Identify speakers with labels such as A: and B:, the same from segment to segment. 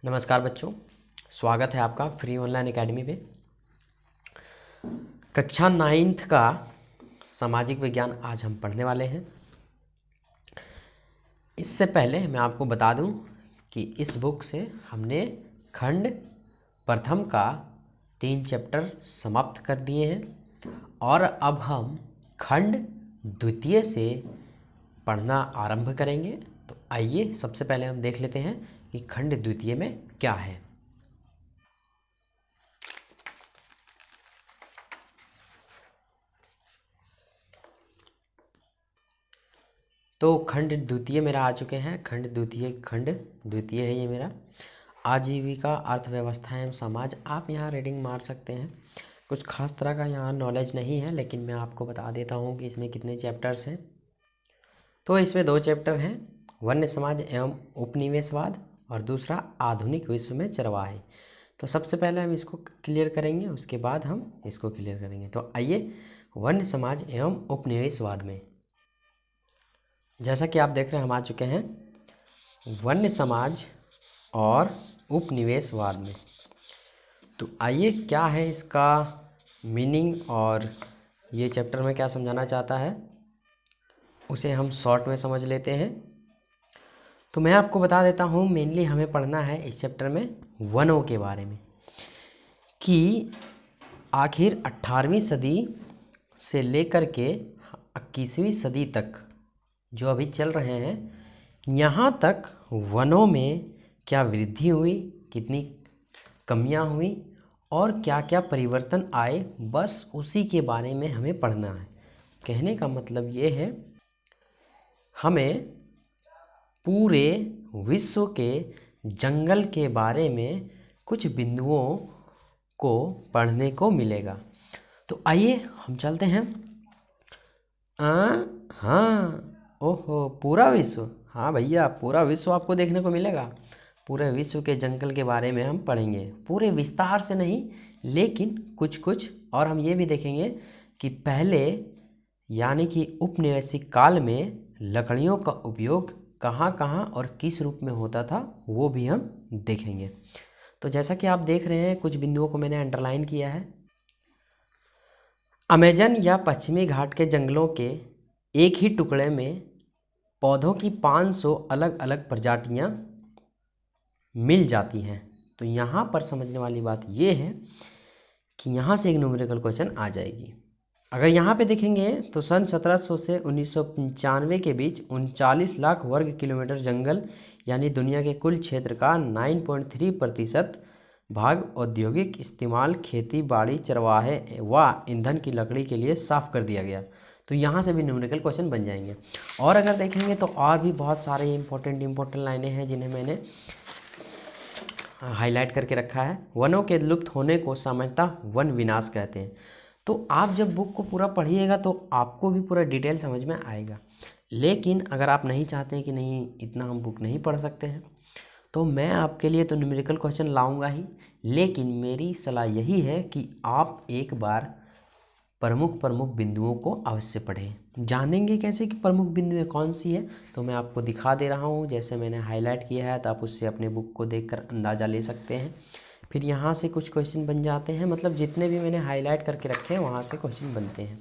A: नमस्कार बच्चों, स्वागत है आपका फ्री ऑनलाइन एकेडमी पे। कक्षा 9th का सामाजिक विज्ञान आज हम पढ़ने वाले हैं। इससे पहले मैं आपको बता दूं कि इस बुक से हमने खंड प्रथम का 3 चैप्टर समाप्त कर दिए हैं और अब हम खंड द्वितीय से पढ़ना आरंभ करेंगे। तो आइए सबसे पहले हम देख लेते हैं कि खंड द्वितीय में क्या है। तो खंड द्वितीय मेरा आ चुके हैं। खंड द्वितीय है ये मेरा। आजीविका, अर्थव्यवस्था एवं समाज। आप यहाँ रीडिंग मार सकते हैं। कुछ खास तरह का यहाँ नॉलेज नहीं है, लेकिन मैं आपको बता देता हूँ कि इसमें कितने चैप्टर्स हैं। तो इसमें 2 चैप्टर हैं, वन्य समाज एवं उपनिवेशवाद और दूसरा आधुनिक विश्व में चरवाहे। तो सबसे पहले हम इसको क्लियर करेंगे, उसके बाद हम इसको क्लियर करेंगे। तो आइए वन्य समाज एवं उपनिवेशवाद में, जैसा कि आप देख रहे हैं हम आ चुके हैं वन्य समाज और उपनिवेशवाद में। तो आइए क्या है इसका मीनिंग और ये चैप्टर में क्या समझाना चाहता है उसे हम शॉर्ट में समझ लेते हैं। तो मैं आपको बता देता हूँ, मेनली हमें पढ़ना है इस चैप्टर में वनों के बारे में, कि आखिर 18वीं सदी से लेकर के 21वीं सदी तक जो अभी चल रहे हैं, यहाँ तक वनों में क्या वृद्धि हुई, कितनी कमियां हुई और क्या क्या परिवर्तन आए, बस उसी के बारे में हमें पढ़ना है। कहने का मतलब ये है, हमें पूरे विश्व के जंगल के बारे में कुछ बिंदुओं को पढ़ने को मिलेगा। तो आइए हम चलते हैं। हाँ, ओहो, पूरा विश्व, हाँ भैया, पूरा विश्व आपको देखने को मिलेगा। पूरे विश्व के जंगल के बारे में हम पढ़ेंगे, पूरे विस्तार से नहीं, लेकिन कुछ कुछ। और हम ये भी देखेंगे कि पहले यानी कि उपनिवेशिक काल में लकड़ियों का उपयोग कहाँ कहाँ और किस रूप में होता था, वो भी हम देखेंगे। तो जैसा कि आप देख रहे हैं, कुछ बिंदुओं को मैंने अंडरलाइन किया है। अमेजन या पश्चिमी घाट के जंगलों के एक ही टुकड़े में पौधों की 500 अलग अलग प्रजातियां मिल जाती हैं। तो यहाँ पर समझने वाली बात ये है कि यहाँ से एक न्यूमेरिकल क्वेश्चन आ जाएगी। अगर यहाँ पे देखेंगे तो सन 1700 से 1995 के बीच 39 लाख वर्ग किलोमीटर जंगल यानी दुनिया के कुल क्षेत्र का 9.3% भाग औद्योगिक इस्तेमाल, खेती बाड़ी, चरवाहे व ईंधन की लकड़ी के लिए साफ कर दिया गया। तो यहाँ से भी न्यूमेरिकल क्वेश्चन बन जाएंगे। और अगर देखेंगे तो और भी बहुत सारे इंपॉर्टेंट लाइनें हैं जिन्हें मैंने हाईलाइट करके रखा है। वनों के लुप्त होने को सामान्यतः वन विनाश कहते हैं। तो आप जब बुक को पूरा पढ़िएगा तो आपको भी पूरा डिटेल समझ में आएगा। लेकिन अगर आप नहीं चाहते हैं कि नहीं, इतना हम बुक नहीं पढ़ सकते हैं, तो मैं आपके लिए तो न्यूमेरिकल क्वेश्चन लाऊंगा ही, लेकिन मेरी सलाह यही है कि आप एक बार प्रमुख प्रमुख बिंदुओं को अवश्य पढ़ें। जानेंगे कैसे कि प्रमुख बिंदुएं कौन सी है, तो मैं आपको दिखा दे रहा हूँ, जैसे मैंने हाईलाइट किया है, तो आप उससे अपने बुक को देखकर अंदाज़ा ले सकते हैं। फिर यहाँ से कुछ क्वेश्चन बन जाते हैं, मतलब जितने भी मैंने हाईलाइट करके रखे हैं वहाँ से क्वेश्चन बनते हैं।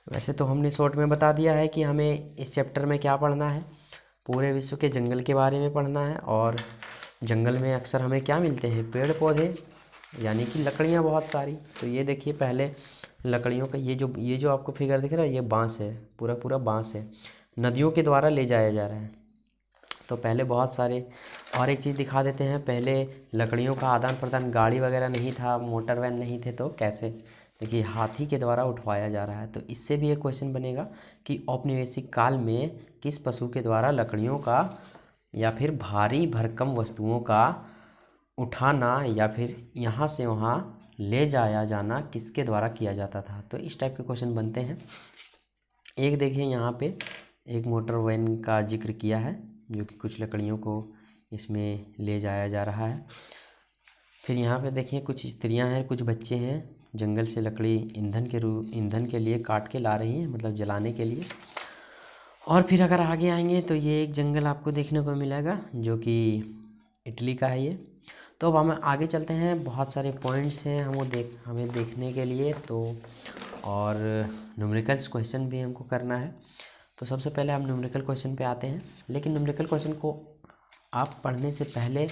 A: वैसे तो हमने शॉर्ट में बता दिया है कि हमें इस चैप्टर में क्या पढ़ना है। पूरे विश्व के जंगल के बारे में पढ़ना है, और जंगल में अक्सर हमें क्या मिलते हैं, पेड़ पौधे यानी कि लकड़ियाँ बहुत सारी। तो ये देखिए, पहले लकड़ियों का ये जो आपको फिगर दिख रहा है, ये बांस है, पूरा पूरा बांस है, नदियों के द्वारा ले जाया जा रहा है। तो पहले बहुत सारे, और एक चीज़ दिखा देते हैं, पहले लकड़ियों का आदान प्रदान, गाड़ी वगैरह नहीं था, मोटर वैन नहीं थे, तो कैसे, देखिए हाथी के द्वारा उठवाया जा रहा है। तो इससे भी एक क्वेश्चन बनेगा कि औपनिवेशिक काल में किस पशु के द्वारा लकड़ियों का या फिर भारी भरकम वस्तुओं का उठाना या फिर यहाँ से वहाँ ले जाया जाना किसके द्वारा किया जाता था। तो इस टाइप के क्वेश्चन बनते हैं। एक देखिए यहाँ पे एक मोटर वैन का जिक्र किया है, जो कि कुछ लकड़ियों को इसमें ले जाया जा रहा है। फिर यहाँ पे देखिए कुछ स्त्रियाँ हैं, कुछ बच्चे हैं, जंगल से लकड़ी ईंधन के लिए काट के ला रही हैं, मतलब जलाने के लिए। और फिर अगर आगे आएंगे तो ये एक जंगल आपको देखने को मिलेगा, जो कि इटली का है ये। तो अब हम आगे चलते हैं, बहुत सारे पॉइंट्स हैं हमें देखने के लिए, तो और न्यूमेरिकल्स क्वेश्चन भी हमको करना है। तो सबसे पहले हम न्यूमेरिकल क्वेश्चन पे आते हैं, लेकिन न्यूमेरिकल क्वेश्चन को आप पढ़ने से पहले,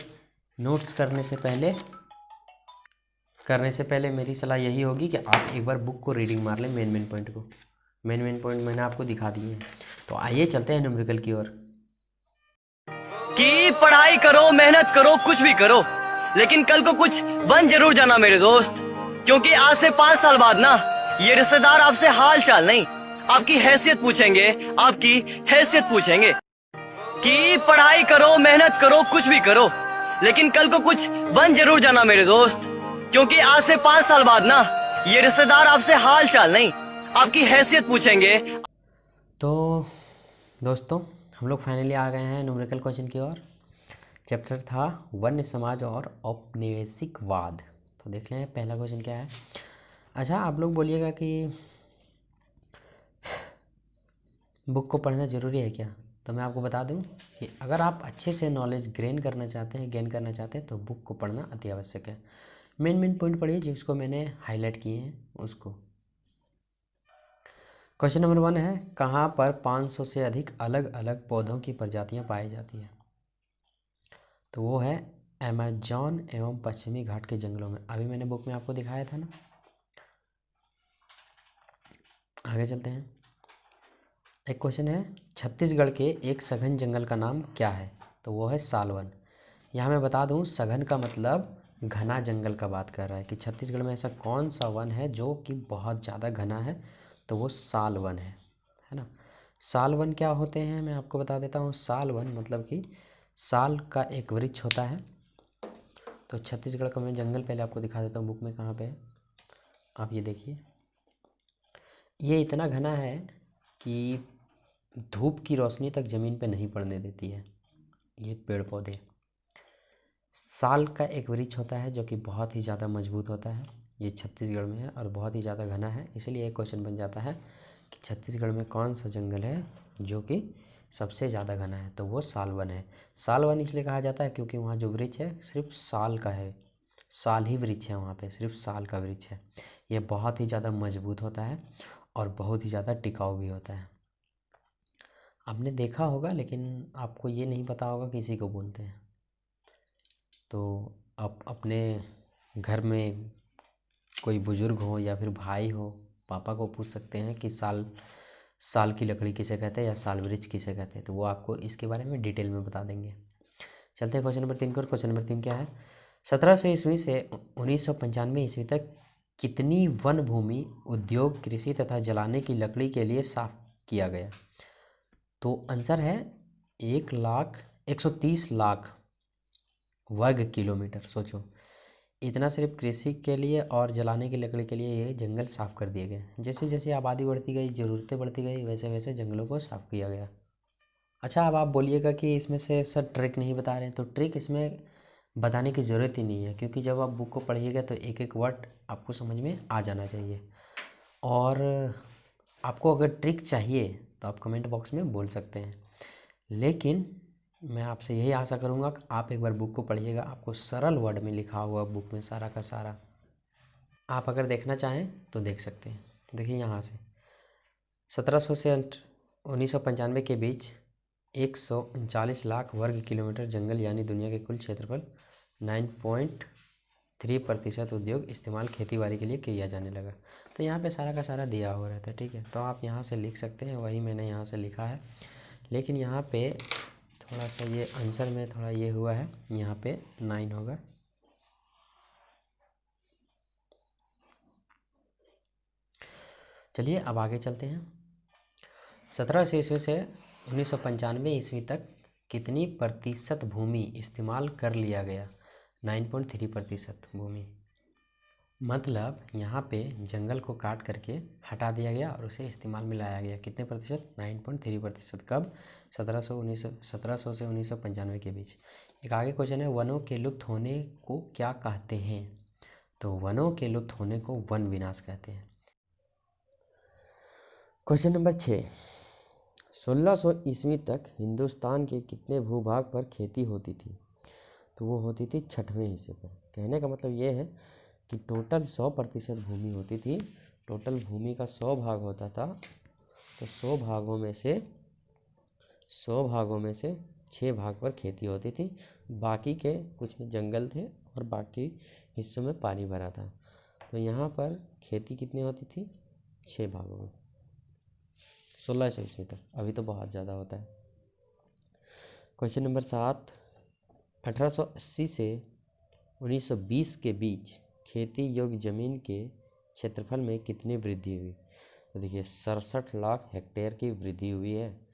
A: नोट्स करने से पहले मेरी सलाह यही होगी कि आप एक बार बुक को रीडिंग मार लें, मेन पॉइंट को। मेन पॉइंट मैंने आपको दिखा दिए हैं। तो आइए चलते हैं न्यूमेरिकल की ओर।
B: कि पढ़ाई करो, मेहनत करो, कुछ भी करो, लेकिन कल को कुछ बन जरूर जाना मेरे दोस्त, क्योंकि आज से 5 साल बाद ना ये रिश्तेदार आपसे हाल चाल नहीं, आपकी हैसियत पूछेंगे, आपकी हैसियत पूछेंगे। कि पढ़ाई करो, मेहनत करो, कुछ भी करो, लेकिन कल को कुछ बन जरूर जाना मेरे दोस्त, क्योंकि आज से 5 साल बाद ना ये रिश्तेदार आपसे हाल चाल नहीं, आपकी हैसियत पूछेंगे।
A: तो दोस्तों, हम लोग फाइनली आ गए हैं न्यूमेरिकल क्वेश्चन की ओर। चैप्टर था वन्य समाज और औपनिवेशिकवाद। तो देख लें पहला क्वेश्चन क्या है। अच्छा, आप लोग बोलिएगा कि बुक को पढ़ना ज़रूरी है क्या? तो मैं आपको बता दूं कि अगर आप अच्छे से नॉलेज गेन करना चाहते हैं तो बुक को पढ़ना अति आवश्यक है। मेन पॉइंट पढ़िए जिसको मैंने हाईलाइट किए हैं उसको। क्वेश्चन नंबर 1 है, कहाँ पर 500 से अधिक अलग अलग पौधों की प्रजातियां पाई जाती है? तो वो है अमेजॉन एवं पश्चिमी घाट के जंगलों में। अभी मैंने बुक में आपको दिखाया था ना। आगे चलते हैं। एक क्वेश्चन है, छत्तीसगढ़ के एक सघन जंगल का नाम क्या है? तो वो है सालवन। यहाँ मैं बता दूँ, सघन का मतलब घना जंगल का बात कर रहा है कि छत्तीसगढ़ में ऐसा कौन सा वन है जो कि बहुत ज़्यादा घना है, तो वो साल वन है ना। साल वन क्या होते हैं मैं आपको बता देता हूँ। साल वन मतलब कि साल का एक वृक्ष होता है। तो छत्तीसगढ़ का मैं जंगल पहले आपको दिखा देता हूँ बुक में कहाँ पे है। आप ये देखिए, ये इतना घना है कि धूप की रोशनी तक ज़मीन पे नहीं पड़ने देती है ये पेड़ पौधे। साल का एक वृक्ष होता है जो कि बहुत ही ज़्यादा मजबूत होता है। ये छत्तीसगढ़ में है और बहुत ही ज़्यादा घना है। इसलिए एक क्वेश्चन बन जाता है कि छत्तीसगढ़ में कौन सा जंगल है जो कि सबसे ज़्यादा घना है? तो वो सालवन है। सालवन इसलिए कहा जाता है क्योंकि वहाँ जो वृक्ष है सिर्फ साल का है, साल ही वृक्ष है वहाँ पे, सिर्फ साल का वृक्ष है। ये बहुत ही ज़्यादा मजबूत होता है और बहुत ही ज़्यादा टिकाऊ भी होता है। आपने देखा होगा लेकिन आपको ये नहीं पता होगा किसी को बोलते हैं। तो आप अपने घर में कोई बुज़ुर्ग हो या फिर भाई हो, पापा को पूछ सकते हैं कि साल की लकड़ी किसे कहते हैं या साल वृक्ष किसे कहते हैं, तो वो आपको इसके बारे में डिटेल में बता देंगे। चलते हैं क्वेश्चन नंबर 3 पर। क्वेश्चन नंबर 3 क्या है, 1700 ईस्वी से 1995 ईस्वी तक कितनी वन भूमि उद्योग, कृषि तथा जलाने की लकड़ी के लिए साफ किया गया? तो आंसर है 1,130,00,000 वर्ग किलोमीटर। सोचो, इतना सिर्फ कृषि के लिए और जलाने की लकड़ी के लिए ये जंगल साफ़ कर दिए गए। जैसे जैसे आबादी बढ़ती गई, ज़रूरतें बढ़ती गई, वैसे वैसे जंगलों को साफ़ किया गया। अच्छा, अब आप बोलिएगा कि इसमें से सर ट्रिक नहीं बता रहे हैं। तो ट्रिक इसमें बताने की ज़रूरत ही नहीं है, क्योंकि जब आप बुक को पढ़िएगा तो एक एक वर्ड आपको समझ में आ जाना चाहिए। और आपको अगर ट्रिक चाहिए तो आप कमेंट बॉक्स में बोल सकते हैं, लेकिन मैं आपसे यही आशा करूँगा कि आप एक बार बुक को पढ़िएगा। आपको सरल वर्ड में लिखा हुआ बुक में सारा का सारा, आप अगर देखना चाहें तो देख सकते हैं। देखिए यहाँ से 1700 से 1995 के बीच 139,00,000 वर्ग किलोमीटर जंगल यानी दुनिया के कुल क्षेत्रफल 9.3% उद्योग इस्तेमाल खेती बाड़ी के लिए किया जाने लगा। तो यहाँ पे सारा का सारा दिया हुआ रहता है, ठीक है। तो आप यहाँ से लिख सकते हैं, वही मैंने यहाँ से लिखा है। लेकिन यहाँ पे थोड़ा सा ये आंसर में थोड़ा ये हुआ है, यहाँ पे 9 होगा। चलिए अब आगे चलते हैं। 1700 ईस्वी से 1995 ईस्वी तक कितनी प्रतिशत भूमि इस्तेमाल कर लिया गया? 9.3% भूमि। मतलब यहाँ पे जंगल को काट करके हटा दिया गया और उसे इस्तेमाल में लाया गया। कितने प्रतिशत? 9.3%। कब? 1700 से 1995 के बीच। एक आगे क्वेश्चन है, वनों के लुप्त होने को क्या कहते हैं? तो वनों के लुप्त होने को वन विनाश कहते हैं। क्वेश्चन नंबर 6, 1600 ईस्वी तक हिंदुस्तान के कितने भूभाग पर खेती होती थी? तो वो होती थी 6वें हिस्से पर। कहने का मतलब ये है कि टोटल 100% भूमि होती थी, टोटल भूमि का 100 भाग होता था, तो 100 भागों में से 6 भाग पर खेती होती थी, बाकी के कुछ में जंगल थे और बाकी हिस्सों में पानी भरा था। तो यहाँ पर खेती कितनी होती थी? 6 भागों में, 1600 ईस्वी तक। अभी तो बहुत ज़्यादा होता है। क्वेश्चन नंबर 7, 1880 से 1920 के बीच खेती योग्य जमीन के क्षेत्रफल में कितनी वृद्धि हुई? तो देखिए 67 लाख हेक्टेयर की वृद्धि हुई है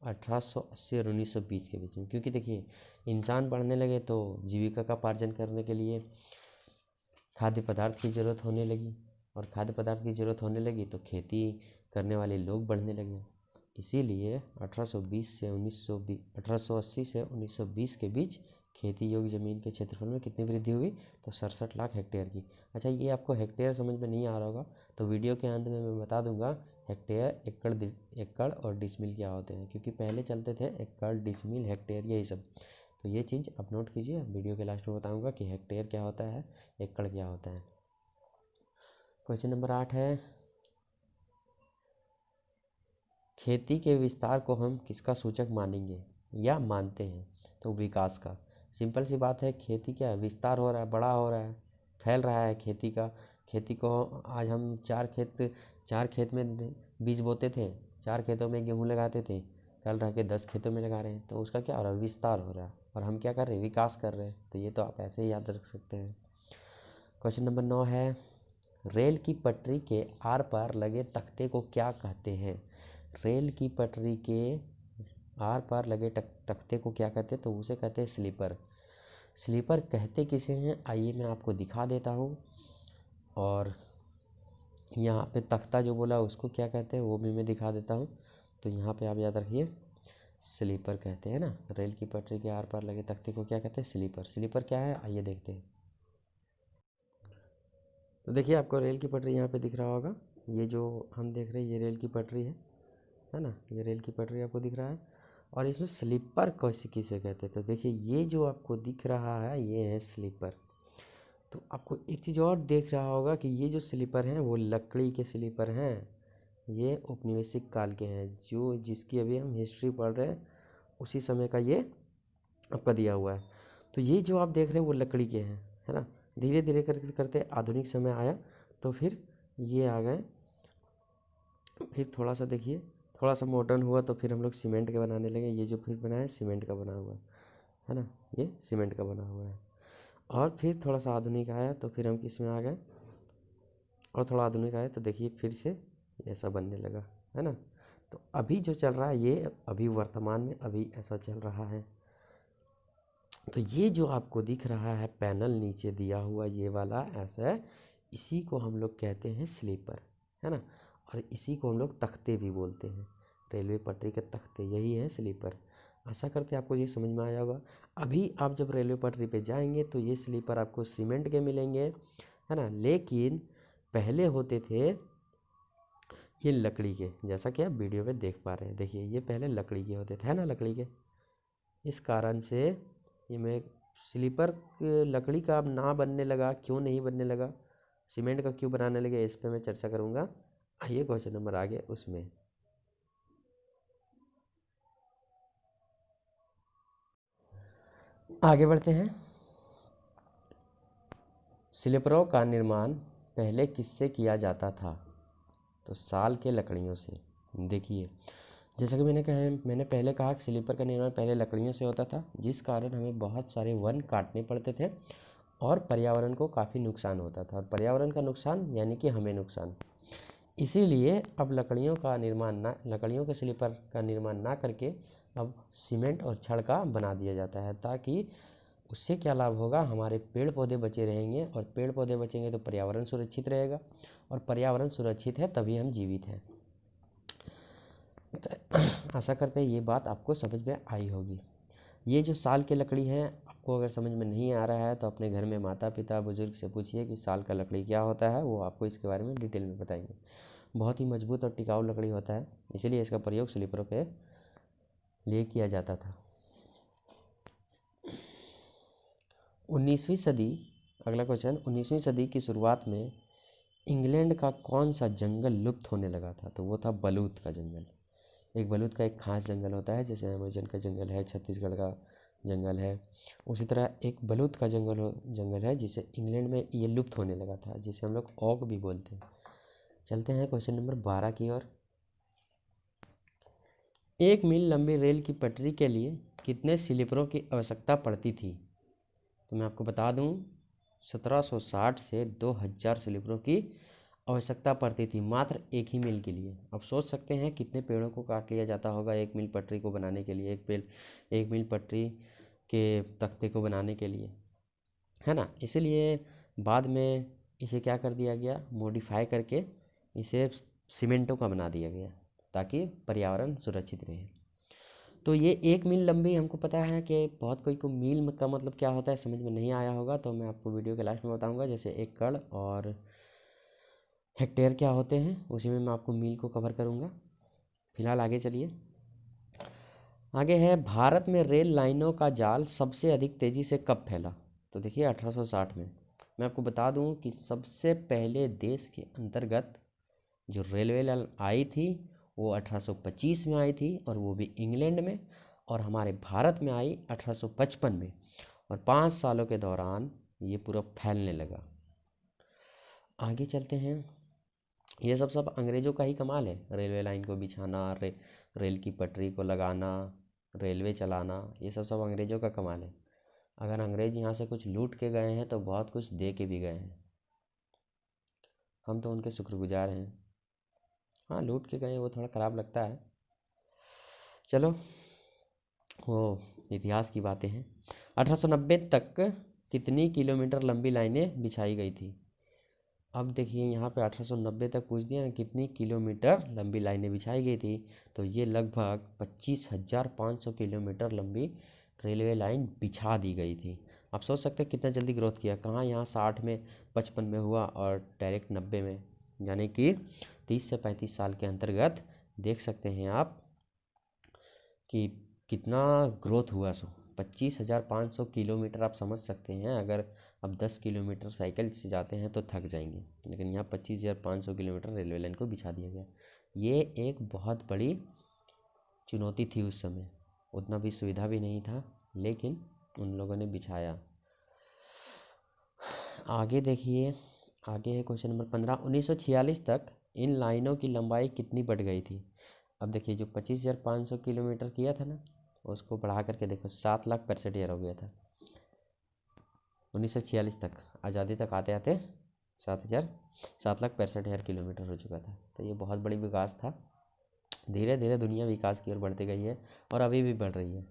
A: 1880 और 1920 के बीच में। क्योंकि देखिए इंसान बढ़ने लगे तो जीविका का पार्जन करने के लिए खाद्य पदार्थ की ज़रूरत होने लगी, और खाद्य पदार्थ की ज़रूरत होने लगी तो खेती करने वाले लोग बढ़ने लगे। इसीलिए 1880 से 1920 के बीच खेती योग्य ज़मीन के क्षेत्रफल में कितनी वृद्धि हुई? तो 67 लाख हेक्टेयर की। अच्छा, ये आपको हेक्टेयर समझ में नहीं आ रहा होगा तो वीडियो के अंत में मैं बता दूंगा हेक्टेयर, एकड़ और डिसमिल क्या होते हैं, क्योंकि पहले चलते थे एकड़, डिसमिल, हेक्टेयर, यही सब। तो ये चीज़ आप नोट कीजिए, वीडियो के लास्ट में बताऊंगा कि हेक्टेयर क्या होता है, एकड़ क्या होता है। क्वेश्चन नंबर 8 है, खेती के विस्तार को हम किसका सूचक मानेंगे या मानते हैं? तो विकास का। सिंपल सी बात है, खेती क्या है? विस्तार हो रहा है, बड़ा हो रहा है, फैल रहा है खेती को आज हम 4 खेत में बीज बोते थे, 4 खेतों में गेहूँ लगाते थे, कल रह के 10 खेतों में लगा रहे हैं। तो उसका क्या हो रहा है? विस्तार हो रहा है। और हम क्या कर रहे हैं? विकास कर रहे हैं। तो ये तो आप ऐसे ही याद रख सकते हैं। क्वेश्चन नंबर 9 है, रेल की पटरी के आर पार लगे तख्ते को क्या कहते हैं? रेल की पटरी के आर पार लगे तख्ते को क्या कहते हैं? तो उसे कहते हैं स्लीपर। स्लीपर कहते किसे हैं? आइए मैं आपको दिखा देता हूँ। और यहाँ पे तख्ता जो बोला उसको क्या कहते हैं वो भी मैं दिखा देता हूँ। तो यहाँ पे आप याद रखिए, स्लीपर कहते हैं ना। रेल की पटरी के आर पार लगे तख्ते को क्या कहते हैं? स्लीपर। स्लीपर क्या है? आइए देखते हैं। तो देखिए आपको रेल की पटरी यहाँ पे दिख रहा होगा। ये जो हम देख रहे हैं ये रेल की पटरी है ना। ये रेल की पटरी आपको दिख रहा है। और इसमें स्लीपर किसे कहते हैं? तो देखिए ये जो आपको दिख रहा है ये है स्लीपर। तो आपको एक चीज़ और देख रहा होगा कि ये जो स्लीपर हैं वो लकड़ी के स्लीपर हैं। ये औपनिवेशिक काल के हैं, जो जिसकी अभी हम हिस्ट्री पढ़ रहे हैं उसी समय का ये आपका दिया हुआ है। तो ये जो आप देख रहे हैं वो लकड़ी के हैं, है ना। धीरे धीरे करते करते आधुनिक समय आया तो फिर ये आ गए। फिर थोड़ा सा देखिए, थोड़ा सा मॉडर्न हुआ तो फिर हम लोग सीमेंट के बनाने लगे। ये जो फिर बना है सीमेंट का बना हुआ है ना, ये सीमेंट का बना हुआ है। और फिर थोड़ा सा आधुनिक आया तो फिर हम किस में आ गए, और थोड़ा आधुनिक आया तो देखिए फिर से ऐसा बनने लगा, है ना। तो अभी जो चल रहा है ये अभी वर्तमान में अभी ऐसा चल रहा है। तो ये जो आपको दिख रहा है पैनल नीचे दिया हुआ ये वाला ऐसा है, इसी को हम लोग कहते हैं स्लीपर, है ना। और इसी को हम लोग तख्ते भी बोलते हैं, रेलवे पटरी के तख्ते, यही है स्लीपर। आशा करते हैं आपको ये समझ में आया होगा। अभी आप जब रेलवे पटरी पे जाएंगे तो ये स्लीपर आपको सीमेंट के मिलेंगे, है ना। लेकिन पहले होते थे ये लकड़ी के, जैसा कि आप वीडियो में देख पा रहे हैं। देखिए ये पहले लकड़ी के होते थे, है ना, लकड़ी के। इस कारण से ये मैं स्लीपर लकड़ी का अब ना बनने लगा, क्यों नहीं बनने लगा, सीमेंट का क्यों बनाने लगे, इस पे मैं चर्चा करूँगा। आइए क्वेश्चन नंबर आगे उसमें। आगे बढ़ते हैं। स्लीपरों का निर्माण पहले किससे किया जाता था? तो साल के लकड़ियों से। देखिए जैसा कि मैंने पहले कहा कि स्लीपर का निर्माण पहले लकड़ियों से होता था, जिस कारण हमें बहुत सारे वन काटने पड़ते थे और पर्यावरण को काफ़ी नुकसान होता था। और पर्यावरण का नुकसान यानी कि हमें नुकसान। इसीलिए अब लकड़ियों के स्लीपर का निर्माण ना करके अब सीमेंट और छड़ का बना दिया जाता है, ताकि उससे क्या लाभ होगा, हमारे पेड़ पौधे बचे रहेंगे, और पेड़ पौधे बचेंगे तो पर्यावरण सुरक्षित रहेगा, और पर्यावरण सुरक्षित है तभी हम जीवित हैं। आशा करते हैं ये बात आपको समझ में आई होगी। ये जो साल की लकड़ी है, आपको अगर समझ में नहीं आ रहा है तो अपने घर में माता पिता बुजुर्ग से पूछिए कि साल का लकड़ी क्या होता है, वो आपको इसके बारे में डिटेल में बताएंगे। बहुत ही मजबूत और टिकाऊ लकड़ी होता है, इसीलिए इसका प्रयोग स्लीपरों के लिए किया जाता था। 19वीं सदी, अगला क्वेश्चन, 19वीं सदी की शुरुआत में इंग्लैंड का कौन सा जंगल लुप्त होने लगा था? तो वो था बलूत का जंगल। एक बलूत का एक खास जंगल होता है, जैसे अमेजन का जंगल है, छत्तीसगढ़ का जंगल है, उसी तरह एक बलूत का जंगल है जिसे इंग्लैंड में ये लुप्त होने लगा था, जिसे हम लोग ओक भी बोलते हैं। चलते हैं क्वेश्चन नंबर 12 की ओर। 1 मील लंबी रेल की पटरी के लिए कितने स्लीपरों की आवश्यकता पड़ती थी? तो मैं आपको बता दूं, 1760 से 2000 स्लीपरों की आवश्यकता पड़ती थी मात्र 1 ही मील के लिए। अब सोच सकते हैं कितने पेड़ों को काट लिया जाता होगा 1 मील पटरी को बनाने के लिए, 1 मील पटरी के तख्ते को बनाने के लिए, है ना। इसीलिए बाद में इसे क्या कर दिया गया, मॉडिफाई करके इसे सीमेंटों का बना दिया गया ताकि पर्यावरण सुरक्षित रहे। तो ये 1 मील लंबी, हमको पता है कि बहुत कोई को मील का मतलब क्या होता है समझ में नहीं आया होगा, तो मैं आपको वीडियो के लास्ट में बताऊंगा। जैसे एकड़ और हेक्टेयर क्या होते हैं, उसी में मैं आपको मील को कवर करूंगा। फिलहाल आगे चलिए। आगे है, भारत में रेल लाइनों का जाल सबसे अधिक तेज़ी से कब फैला? तो देखिए 1860 में। मैं आपको बता दूं कि सबसे पहले देश के अंतर्गत जो रेलवे लाइन आई थी वो 1825 में आई थी, और वो भी इंग्लैंड में, और हमारे भारत में आई 1855 में, और 5 सालों के दौरान ये पूरा फैलने लगा। आगे चलते हैं। ये सब अंग्रेज़ों का ही कमाल है, रेलवे लाइन को बिछाना, रेल की पटरी को लगाना, रेलवे चलाना, ये सब अंग्रेज़ों का कमाल है। अगर अंग्रेज़ यहाँ से कुछ लूट के गए हैं तो बहुत कुछ दे के भी गए हैं, हम तो उनके शुक्रगुजार हैं। हाँ, लूट के गए वो थोड़ा ख़राब लगता है, चलो वो इतिहास की बातें हैं। 1890 तक कितनी किलोमीटर लंबी लाइनें बिछाई गई थी? अब देखिए यहाँ पे 1890 तक पूछ दिया, कितनी किलोमीटर लंबी लाइनें बिछाई गई थी, तो ये लगभग 25,500 किलोमीटर लंबी रेलवे लाइन बिछा दी गई थी। आप सोच सकते हैं कितना जल्दी ग्रोथ किया, कहाँ यहाँ 60 में 55 में हुआ और डायरेक्ट 90 में, यानी कि 30 से 35 साल के अंतर्गत देख सकते हैं आप कि कितना ग्रोथ हुआ। 25,500 किलोमीटर, आप समझ सकते हैं अगर अब 10 किलोमीटर साइकिल से जाते हैं तो थक जाएंगे, लेकिन यहाँ 25,500 किलोमीटर रेलवे लाइन को बिछा दिया गया। ये एक बहुत बड़ी चुनौती थी उस समय, उतना भी सुविधा भी नहीं था, लेकिन उन लोगों ने बिछाया। आगे देखिए, आगे है क्वेश्चन नंबर 15। 1946 तक इन लाइनों की लंबाई कितनी बढ़ गई थी? अब देखिए जो 25,500 किलोमीटर किया था ना, उसको बढ़ा करके देखो 7,65,000 हो गया था 1946 तक। आज़ादी तक आते आते 7,65,000 किलोमीटर हो चुका था। तो ये बहुत बड़ी विकास था। धीरे धीरे दुनिया विकास की ओर बढ़ती गई है और अभी भी बढ़ रही है।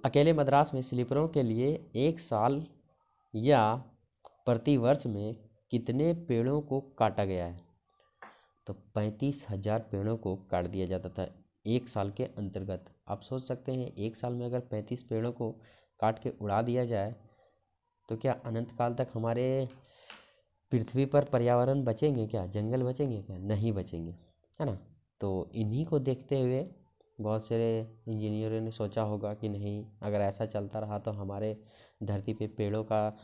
A: अकेले मद्रास में स्लीपरों के लिए एक साल या प्रति वर्ष में कितने पेड़ों को काटा गया है? तो 35,000 पेड़ों को काट दिया जाता था एक साल के अंतर्गत। आप सोच सकते हैं एक साल में अगर 35 पेड़ों को काट के उड़ा दिया जाए तो क्या अनंत काल तक हमारे पृथ्वी पर पर्यावरण बचेंगे क्या, जंगल बचेंगे क्या? नहीं बचेंगे, है ना। तो इन्हीं को देखते हुए बहुत सारे इंजीनियरों ने सोचा होगा कि नहीं, अगर ऐसा चलता रहा तो हमारे धरती पे पेड़ों का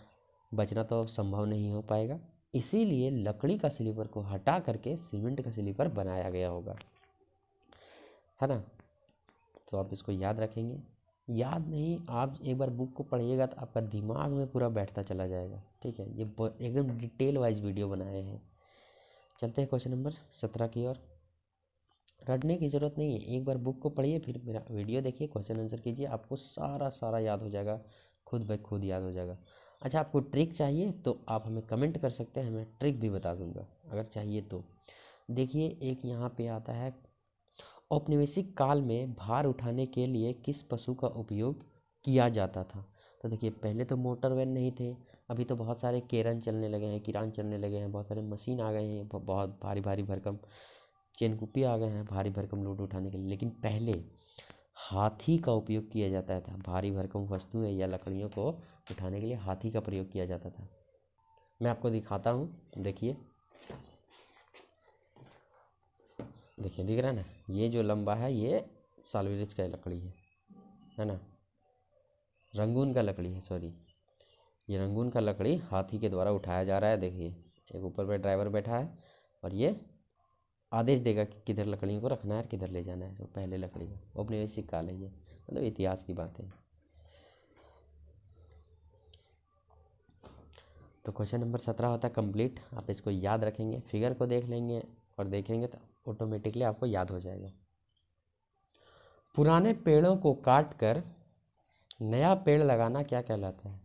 A: बचना तो संभव नहीं हो पाएगा, इसीलिए लकड़ी का स्लीपर को हटा करके सीमेंट का स्लीपर बनाया गया होगा, है ना। तो आप इसको याद रखेंगे। याद नहीं, आप एक बार बुक को पढ़िएगा तो आपका दिमाग में पूरा बैठता चला जाएगा, ठीक है। ये एकदम डिटेल वाइज वीडियो बनाए हैं। चलते हैं क्वेश्चन नंबर 17 की ओर। रटने की ज़रूरत नहीं है, एक बार बुक को पढ़िए फिर मेरा वीडियो देखिए, क्वेश्चन आंसर कीजिए, आपको सारा याद हो जाएगा, खुद ब खुद याद हो जाएगा। अच्छा, आपको ट्रिक चाहिए तो आप हमें कमेंट कर सकते हैं, मैं ट्रिक भी बता दूंगा अगर चाहिए तो। देखिए एक यहाँ पे आता है, औपनिवेशिक काल में भार उठाने के लिए किस पशु का उपयोग किया जाता था? तो देखिए पहले तो मोटर वैन नहीं थे, अभी तो बहुत सारे केरन चलने लगे हैं, किरान चलने लगे हैं, बहुत सारे मशीन आ गए हैं, बहुत भारी भारी भरकम चेनकुप्पी आ गए हैं भारी भरकम लोड उठाने के लिए, लेकिन पहले हाथी का उपयोग किया जाता था। भारी भरकम वस्तुएं या लकड़ियों को उठाने के लिए हाथी का प्रयोग किया जाता था। मैं आपको दिखाता हूँ, देखिए देखिए दिख रहा है ना, ये जो लंबा है ये सालविरज का लकड़ी है ना। रंगून का लकड़ी है, सॉरी, ये रंगून का लकड़ी हाथी के द्वारा उठाया जा रहा है। देखिए एक ऊपर पे ड्राइवर बैठा है और ये आदेश देगा कि किधर लकड़ियों को रखना है और किधर ले जाना है। तो पहले लकड़ी को औपनिवेशिक काल है ये, मतलब इतिहास की बात है। तो क्वेश्चन नंबर 17 होता है कंप्लीट। आप इसको याद रखेंगे, फिगर को देख लेंगे और देखेंगे तो ऑटोमेटिकली आपको याद हो जाएगा। पुराने पेड़ों को काट कर नया पेड़ लगाना क्या कहलाता है?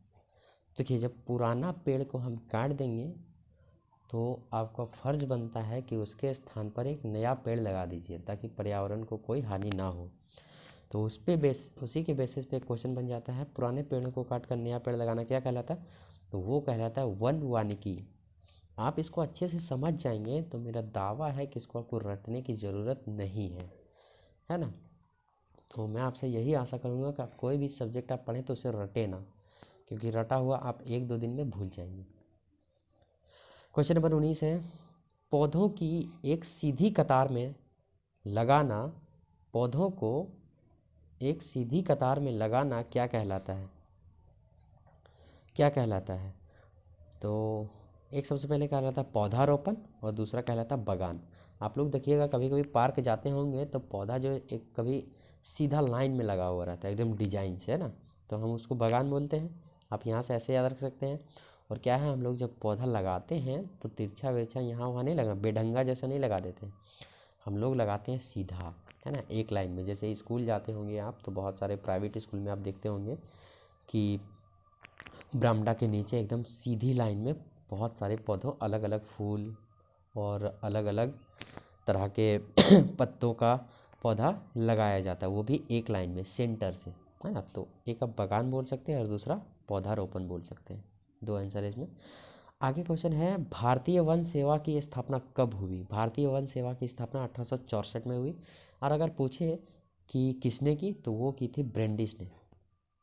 A: देखिए जब पुराना पेड़ को हम काट देंगे तो आपका फ़र्ज़ बनता है कि उसके स्थान पर एक नया पेड़ लगा दीजिए ताकि पर्यावरण को कोई हानि ना हो। तो उसी के बेसिस पे क्वेश्चन बन जाता है, पुराने पेड़ों को काट कर नया पेड़ लगाना क्या कहलाता है? तो वो कहलाता है वन वानिकी। आप इसको अच्छे से समझ जाएंगे तो मेरा दावा है कि इसको आपको रटने की ज़रूरत नहीं है ना। तो मैं आपसे यही आशा करूँगा कि आप कोई भी सब्जेक्ट आप पढ़ें तो उसे रटे ना, क्योंकि रटा हुआ आप 1-2 दिन में भूल जाएंगे। क्वेश्चन नंबर 19 है, पौधों की एक सीधी कतार में लगाना, पौधों को एक सीधी कतार में लगाना क्या कहलाता है? क्या कहलाता है? तो एक सबसे पहले कहलाता है पौधारोपण और दूसरा कहलाता है बगान। आप लोग देखिएगा कभी कभी पार्क जाते होंगे तो पौधा जो एक कभी सीधा लाइन में लगा हुआ रहता है एकदम डिजाइन से, है ना, तो हम उसको बगान बोलते हैं। आप यहाँ से ऐसे याद रख सकते हैं। और क्या है, हम लोग जब पौधा लगाते हैं तो तिरछा विरछा यहाँ वहाँ नहीं लगा, बेढंगा जैसा नहीं लगा देते हैं, हम लोग लगाते हैं सीधा, है ना, एक लाइन में। जैसे स्कूल जाते होंगे आप तो बहुत सारे प्राइवेट स्कूल में आप देखते होंगे कि बरामदा के नीचे एकदम सीधी लाइन में बहुत सारे पौधों, अलग अलग फूल और अलग अलग तरह के पत्तों का पौधा लगाया जाता है, वो भी एक लाइन में सेंटर से, है ना। तो एक आप बगान बोल सकते हैं और दूसरा पौधारोपण बोल सकते हैं। 2 आंसर है इसमें। आगे क्वेश्चन है, भारतीय वन सेवा की स्थापना कब हुई? भारतीय वन सेवा की स्थापना 1864 में हुई। और अगर पूछे कि किसने की, तो वो की थी ब्रेंडिस ने।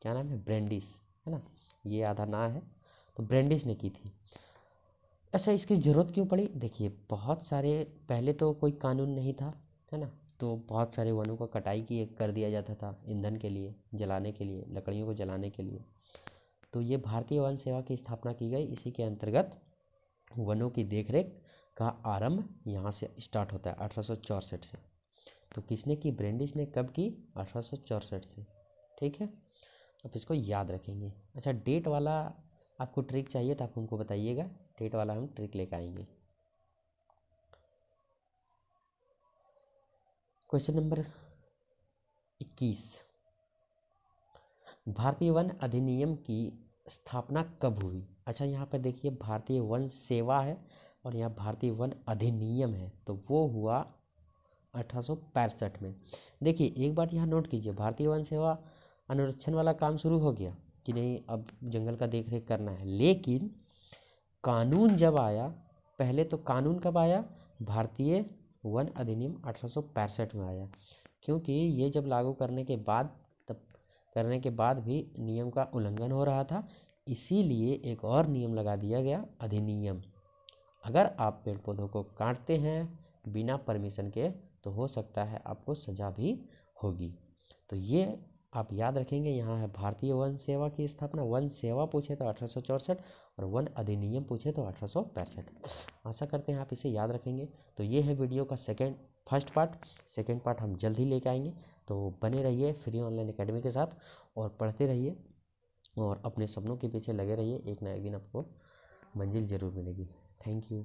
A: क्या नाम है? ब्रेंडिस, है ना, ये आधा ना है, तो ब्रेंडिस ने की थी। अच्छा, इसकी ज़रूरत क्यों पड़ी? देखिए बहुत सारे, पहले तो कोई कानून नहीं था, है ना, तो बहुत सारे वनों का कटाई कर दिया जाता था ईंधन के लिए, जलाने के लिए, लकड़ियों को जलाने के लिए। तो ये भारतीय वन सेवा की स्थापना की गई। इसी के अंतर्गत वनों की देखरेख का आरंभ यहाँ से स्टार्ट होता है 1864 से। तो किसने की? ब्रेंडिस ने। कब की? 1864 से। ठीक है, अब इसको याद रखेंगे। अच्छा, डेट वाला आपको ट्रिक चाहिए तो आप हमको बताइएगा, डेट वाला हम ट्रिक लेकर आएंगे। क्वेश्चन नंबर 21, भारतीय वन अधिनियम की स्थापना कब हुई? अच्छा, यहाँ पर देखिए भारतीय वन सेवा है और यहाँ भारतीय वन अधिनियम है, तो वो हुआ 1865 में। देखिए एक बात यहाँ नोट कीजिए, भारतीय वन सेवा अनुरक्षण वाला काम शुरू हो गया कि नहीं, अब जंगल का देख रेख करना है, लेकिन कानून जब आया, पहले तो कानून कब आया? भारतीय वन अधिनियम 1865 में आया, क्योंकि ये जब लागू करने के बाद, तब करने के बाद भी नियम का उल्लंघन हो रहा था, इसीलिए एक और नियम लगा दिया गया, अधिनियम। अगर आप पेड़ पौधों को काटते हैं बिना परमिशन के तो हो सकता है आपको सज़ा भी होगी। तो ये आप याद रखेंगे। यहाँ है भारतीय वन सेवा की स्थापना, वन सेवा पूछे तो 1864 और वन अधिनियम पूछे तो 1865। आशा करते हैं आप इसे याद रखेंगे। तो ये है वीडियो का फर्स्ट पार्ट। सेकेंड पार्ट हम जल्द ही लेके आएंगे, तो बने रहिए फ्री ऑनलाइन एकेडमी के साथ और पढ़ते रहिए और अपने सपनों के पीछे लगे रहिए। एक ना एक दिन आपको मंजिल ज़रूर मिलेगी। Thank you.